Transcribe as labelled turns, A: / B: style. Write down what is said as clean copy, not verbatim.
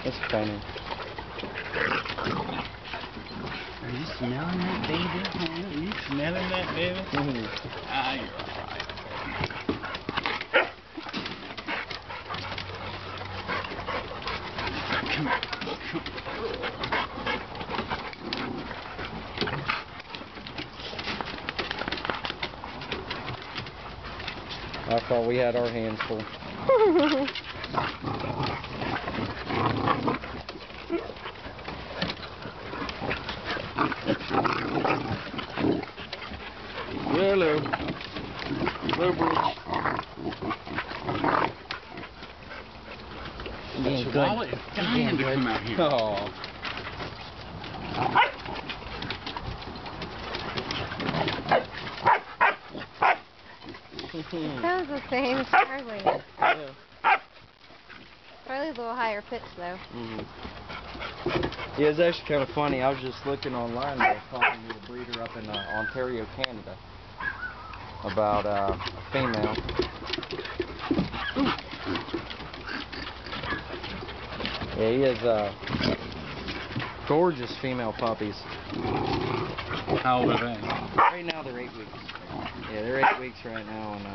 A: It's funny.
B: Are you smelling that, baby? Are you smelling that, baby? Ah, you're alright. Come on.
A: I thought we had our hands full. Hello. Hello, Bruce.
B: Chihuahua is dying to come out here.
A: Oh.
C: Sounds the same as Charlie.
A: Yeah.
C: Charlie's a little higher pitch though.
A: Yeah, it's actually kind of funny. I was just looking online. I was talking to a breeder up in Ontario, Canada, about a female. Yeah, he has gorgeous female puppies.
B: How old are they?
A: Right now they're 8 weeks. Yeah, they're 8 weeks right now, and